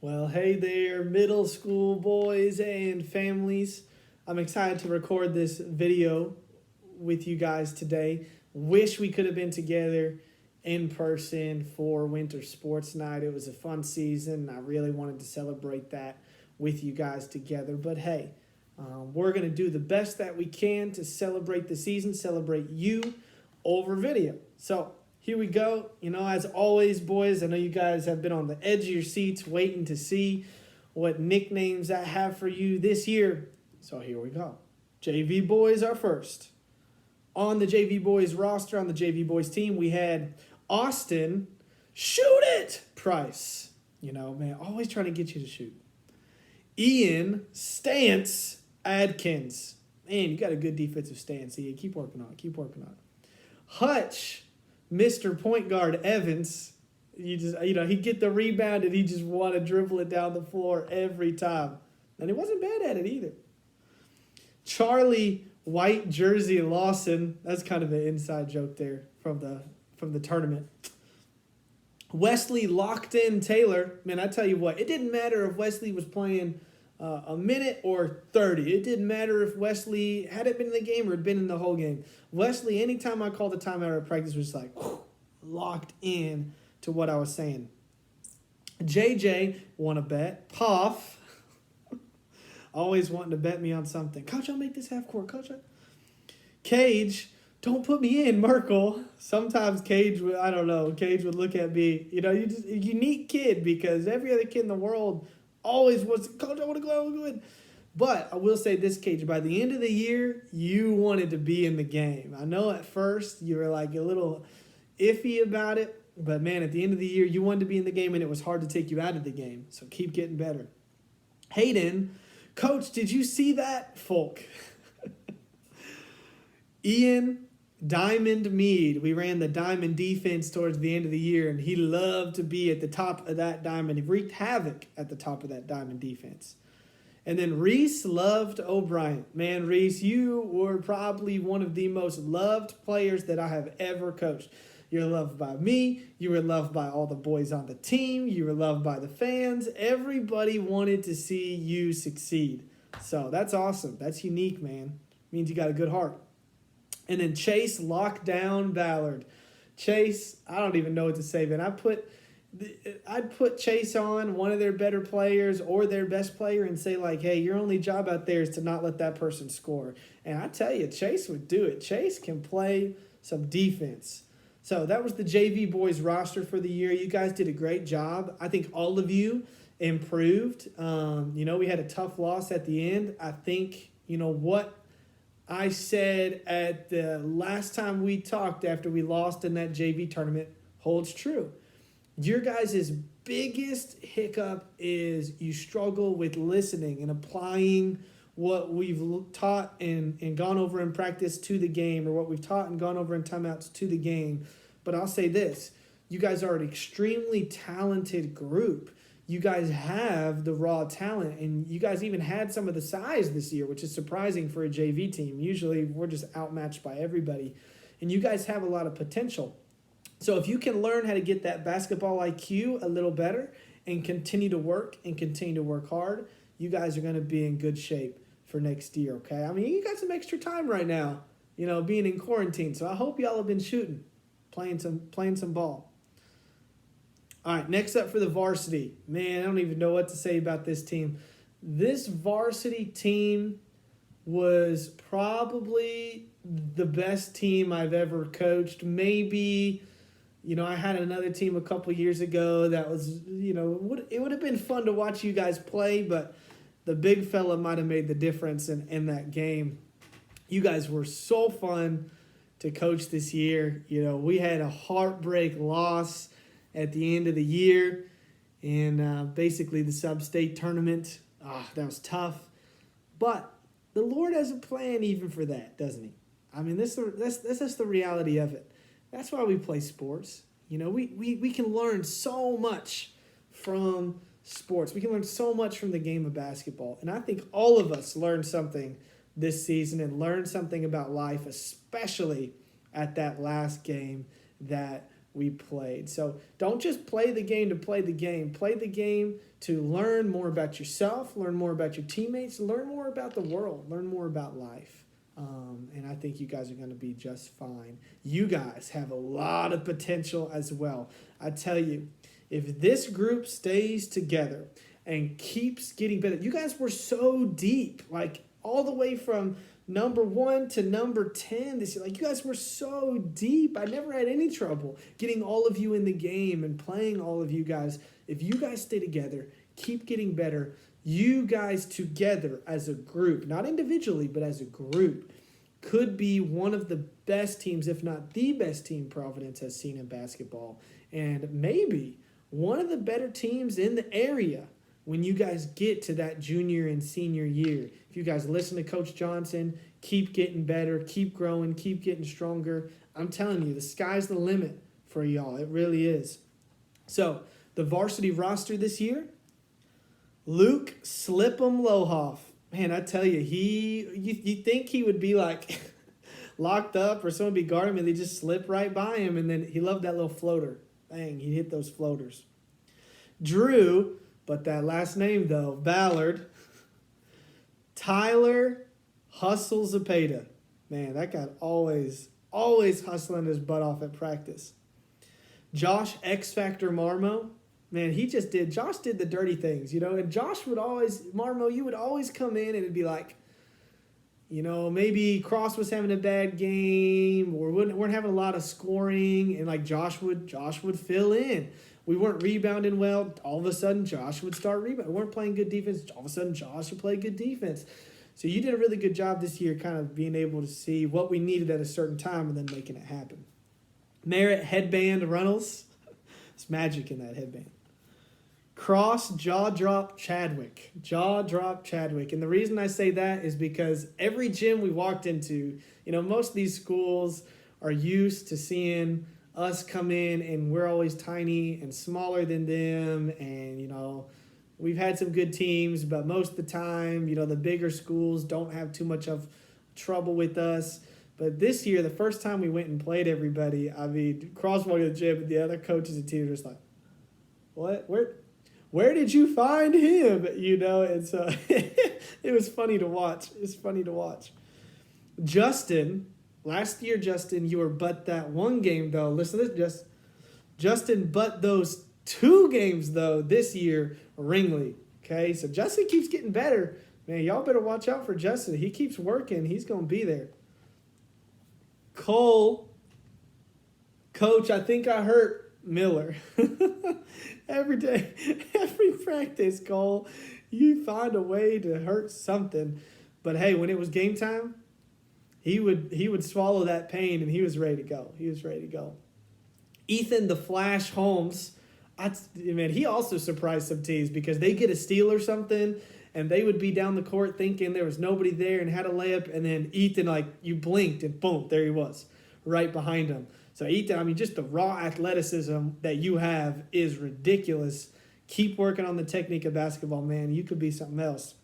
Well, hey there, middle school boys and families. I'm excited to record this video with you guys today. Wish we could have been together in person for winter sports night. It was a fun season. I really wanted to celebrate that with you guys together. But hey, we're going to do the best that we can to celebrate the season, celebrate you over video. So here we go. As always, boys, I know you guys have been on the edge of your seats waiting to see what nicknames I have for you this year. So here we go. JV boys are first. On the JV boys roster, on the JV boys team, we had Austin, shoot it, Price. Man, always trying to get you to shoot. Ian, Stance, Adkins. Man, you got a good defensive stance, Ian. Keep working on it. Hutch, Mr. Point Guard Evans, he'd get the rebound and he just want to dribble it down the floor every time. And he wasn't bad at it either. Charlie White Jersey Lawson, that's kind of an inside joke there from the tournament. Wesley Locked In Taylor, man, I tell you what, it didn't matter if Wesley was playing a minute or 30. It didn't matter if Wesley hadn't been in the game or had been in the whole game. Wesley, anytime I called a timeout at practice, was like locked in to what I was saying. JJ won a bet. Puff, always wanting to bet me on something. Coach, I'll make this half court. Coach, Cage, don't put me in, Merkel. Sometimes Cage would look at me. You're just a unique kid because every other kid in the world always was, Coach, I want to go in. But I will say this, Cage, by the end of the year, you wanted to be in the game. I know at first you were like a little iffy about it, but man, at the end of the year, you wanted to be in the game and it was hard to take you out of the game. So keep getting better. Hayden, Coach, did you see that? Folk. Ian, Diamond Mead. We ran the diamond defense towards the end of the year, and he loved to be at the top of that diamond. He wreaked havoc at the top of that diamond defense. And then Reese loved O'Brien. Man, Reese, you were probably one of the most loved players that I have ever coached. You're loved by me. You were loved by all the boys on the team. You were loved by the fans. Everybody wanted to see you succeed. So that's awesome. That's unique, man. Means you got a good heart. And then Chase Lockdown Ballard. Chase, I don't even know what to say, man. I'd put Chase on, one of their better players or their best player, and say, like, hey, your only job out there is to not let that person score. And I tell you, Chase would do it. Chase can play some defense. So that was the JV boys roster for the year. You guys did a great job. I think all of you improved. We had a tough loss at the end. I think, what I said at the last time we talked after we lost in that JV tournament holds true. Your guys' biggest hiccup is you struggle with listening and applying what we've taught and gone over in practice to the game, or what we've taught and gone over in timeouts to the game. But I'll say this, you guys are an extremely talented group. You guys have the raw talent, and you guys even had some of the size this year, which is surprising for a JV team. Usually we're just outmatched by everybody, and you guys have a lot of potential. So if you can learn how to get that basketball IQ a little better and continue to work hard, you guys are going to be in good shape for next year, okay? I mean, you got some extra time right now, being in quarantine, so I hope y'all have been shooting, playing some ball. All right, next up for the varsity. Man, I don't even know what to say about this team. This varsity team was probably the best team I've ever coached. Maybe, I had another team a couple years ago that was, it would have been fun to watch you guys play, but the big fella might have made the difference in that game. You guys were so fun to coach this year. We had a heartbreak loss at the end of the year, and basically the sub-state tournament. That was tough. But the Lord has a plan even for that, doesn't he? I mean, that's just the reality of it. That's why we play sports. We can learn so much from sports. We can learn so much from the game of basketball. And I think all of us learned something this season and learned something about life, especially at that last game that we played. So don't just play the game to play the game. Play the game to learn more about yourself, learn more about your teammates, learn more about the world, learn more about life. And I think you guys are going to be just fine. You guys have a lot of potential as well. I tell you, if this group stays together and keeps getting better, you guys were so deep, like all the way from number 1 to number 10 this year. Like, you guys were so deep. I never had any trouble getting all of you in the game and playing all of you guys. If you guys stay together, keep getting better, you guys together as a group, not individually, but as a group, could be one of the best teams, if not the best team Providence has seen in basketball. And maybe one of the better teams in the area when you guys get to that junior and senior year. If you guys listen to Coach Johnson, keep getting better, keep growing, keep getting stronger. I'm telling you, the sky's the limit for y'all. It really is. So, the varsity roster this year, Luke Slip'em Lohoff. Man, I tell you, you think he would be like locked up or someone be guarding him and they just slip right by him, and then he loved that little floater. Bang, he hit those floaters. Drew, but that last name though, Ballard. Tyler Hustle Zepeda. Man, that guy always hustling his butt off at practice. Josh X Factor Marmo. Man, Josh did the dirty things, and Josh would always, Marmo, you would always come in and it'd be like, maybe Cross was having a bad game or weren't having a lot of scoring, and like Josh would fill in. We weren't rebounding well. All of a sudden, Josh would start rebounding. We weren't playing good defense. All of a sudden, Josh would play good defense. So you did a really good job this year kind of being able to see what we needed at a certain time and then making it happen. Merritt Headband Runnels. It's magic in that headband. Cross Jaw Drop Chadwick. Jaw Drop Chadwick. And the reason I say that is because every gym we walked into, most of these schools are used to seeing us come in and we're always tiny and smaller than them. And, we've had some good teams, but most of the time, the bigger schools don't have too much of trouble with us. But this year, the first time we went and played everybody, Cross walked to the gym and the other coaches and teams were just like, what? Where did you find him? And so it was funny to watch. Justin, last year, you were but that one game, though. Listen to this, Justin but those 2 games, though, this year, Ringley. Okay, so Justin keeps getting better. Man, y'all better watch out for Justin. He keeps working. He's going to be there. Cole, Coach, I think I hurt Miller. Every day, every practice, Cole, you find a way to hurt something. But hey, when it was game time, he would swallow that pain and he was ready to go. Ethan the Flash Holmes, he also surprised some teams because they get a steal or something and they would be down the court thinking there was nobody there and had a layup, and then Ethan, you blinked and boom, there he was, right behind him. So Ethan, just the raw athleticism that you have is ridiculous. Keep working on the technique of basketball, man. You could be something else.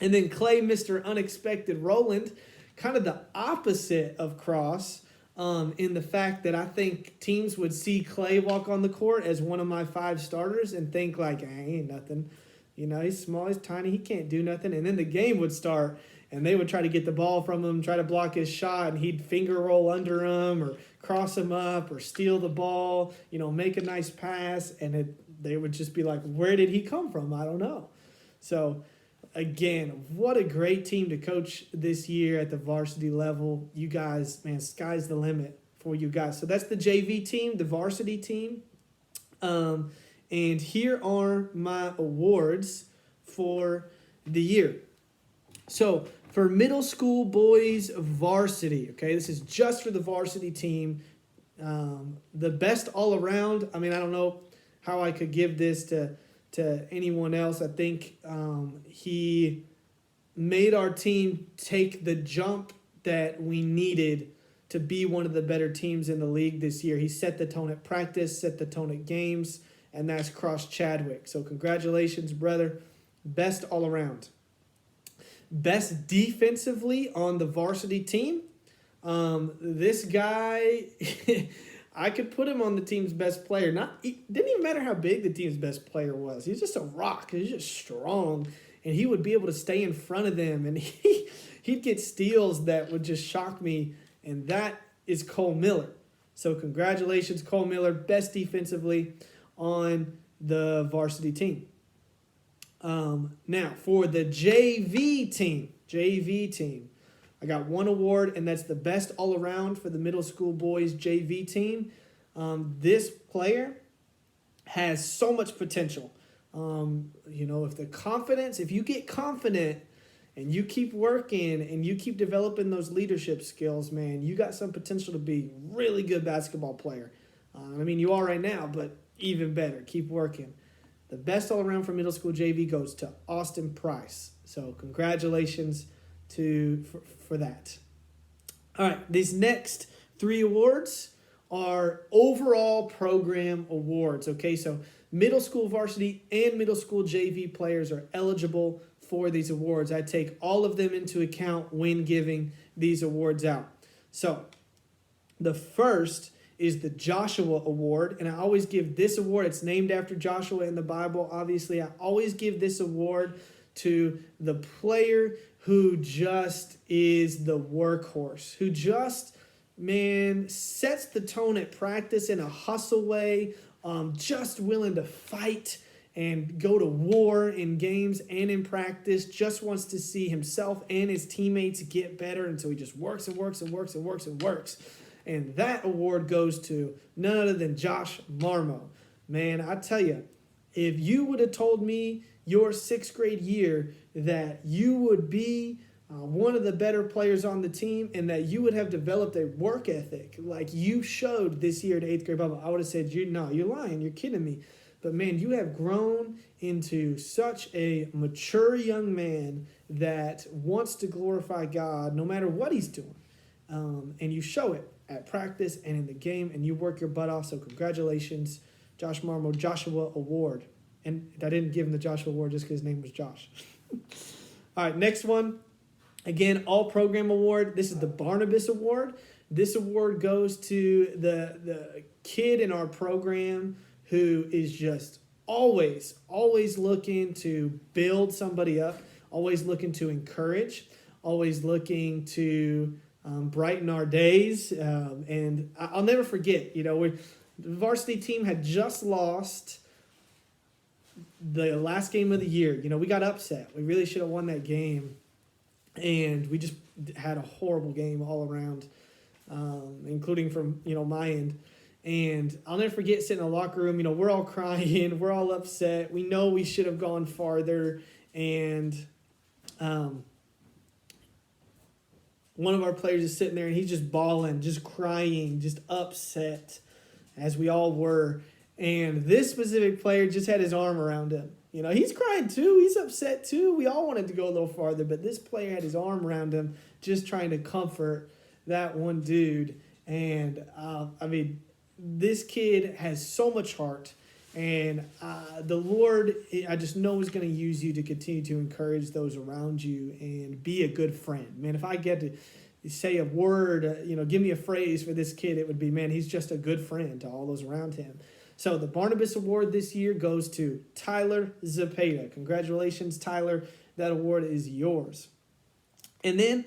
And then Clay, Mr. Unexpected Roland, kind of the opposite of Cross in the fact that I think teams would see Clay walk on the court as one of my 5 starters and think he ain't nothing. He's small, he's tiny, he can't do nothing. And then the game would start and they would try to get the ball from him, try to block his shot, and he'd finger roll under him or cross him up or steal the ball, make a nice pass, and they would just be like, where did he come from? I don't know. So, again, what a great team to coach this year at the varsity level. You guys, man, sky's the limit for you guys. So that's the JV team, the varsity team. And here are my awards for the year. So, for middle school boys varsity, okay, this is just for the varsity team. The best all around, I don't know how I could give this to anyone else. I think he made our team take the jump that we needed to be one of the better teams in the league this year. He set the tone at practice, set the tone at games, and that's Cross Chadwick. So congratulations, brother. Best all around. Best defensively on the varsity team. This guy, I could put him on the team's best player. It didn't even matter how big the team's best player was. He's just a rock. He's just strong, and he would be able to stay in front of them, and he'd get steals that would just shock me, and that is Cole Miller. So congratulations, Cole Miller, best defensively on the varsity team. Now, for the JV team, I got one award, and that's the best all-around for the middle school boys JV team. This player has so much potential. If you get confident and you keep working and you keep developing those leadership skills, man, you got some potential to be a really good basketball player. You are right now, but even better. Keep working. The best all-around for middle school JV goes to Austin Price. So congratulations for that. All right, these next 3 awards are overall program awards. Okay, so middle school varsity and middle school JV players are eligible for these awards. I take all of them into account when giving these awards out. So the first is the Joshua Award, and I always give this award. It's named after Joshua in the Bible, obviously. I always give this award to the player who just is the workhorse, who just, sets the tone at practice in a hustle way, just willing to fight and go to war in games and in practice, just wants to see himself and his teammates get better, and so he just works and works and works and works and works. And that award goes to none other than Josh Marmo. Man, I tell you, if you would have told me your 6th grade year that you would be one of the better players on the team and that you would have developed a work ethic like you showed this year at 8th grade bubble, I would have said, you're lying, you're kidding me. But man, you have grown into such a mature young man that wants to glorify God no matter what he's doing. And you show it at practice and in the game, and you work your butt off. So congratulations, Josh Marmo, Joshua Award. And I didn't give him the Joshua Award just because his name was Josh. All right, next one. Again, all program award. This is the Barnabas Award. This award goes to the kid in our program who is just always looking to build somebody up, always looking to encourage, always looking to brighten our days. And I'll never forget, the varsity team had just lost the last game of the year. We got upset. We really should have won that game. And we just had a horrible game all around, including from, my end. And I'll never forget sitting in the locker room, we're all crying, we're all upset. We know we should have gone farther. And one of our players is sitting there and he's just bawling, just crying, just upset, as we all were. And this specific player just had his arm around him. He's crying too. He's upset too. We all wanted to go a little farther, but this player had his arm around him just trying to comfort that one dude. And, this kid has so much heart. And the Lord, I just know, is going to use you to continue to encourage those around you and be a good friend. Man, if I get to say a word, give me a phrase for this kid, it would be, man, he's just a good friend to all those around him. So the Barnabas Award this year goes to Tyler Zepeda. Congratulations, Tyler. That award is yours. And then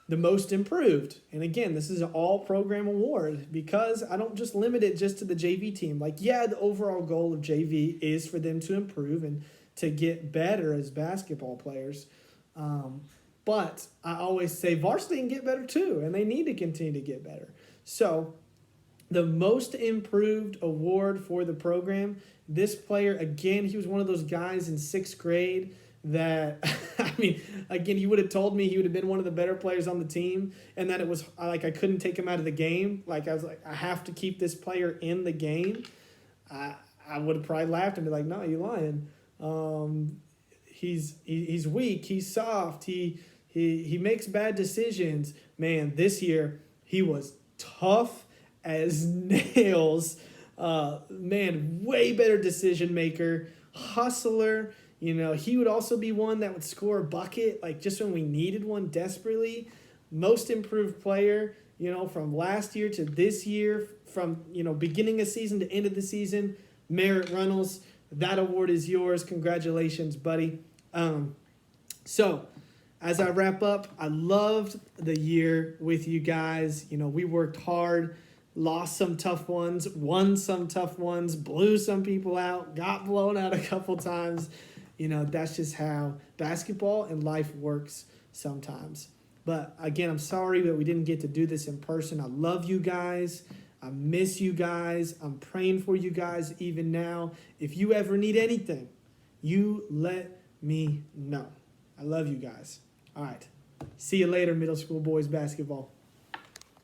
the most improved. And again, this is an all-program award because I don't just limit it just to the JV team. The overall goal of JV is for them to improve and to get better as basketball players. But I always say varsity can get better too, and they need to continue to get better. So the most improved award for the program, this player, again, he was one of those guys in 6th grade that, again, you would have told me he would have been one of the better players on the team and that it was I couldn't take him out of the game. I was like, I have to keep this player in the game. I would have probably laughed and be like, no, you're lying. He's weak. He's soft. He makes bad decisions. Man, this year he was tough as nails. Way better decision maker, hustler. He would also be one that would score a bucket, just when we needed one desperately. Most improved player. from last year to this year, from, beginning of season to end of the season. Merritt Reynolds, that award is yours. Congratulations, buddy. So as I wrap up, I loved the year with you guys. We worked hard, lost some tough ones, won some tough ones, blew some people out, got blown out a couple times. That's just how basketball and life works sometimes. But again, I'm sorry that we didn't get to do this in person. I love you guys. I miss you guys. I'm praying for you guys even now. If you ever need anything, you let me know. I love you guys. All right. See you later, middle school boys basketball.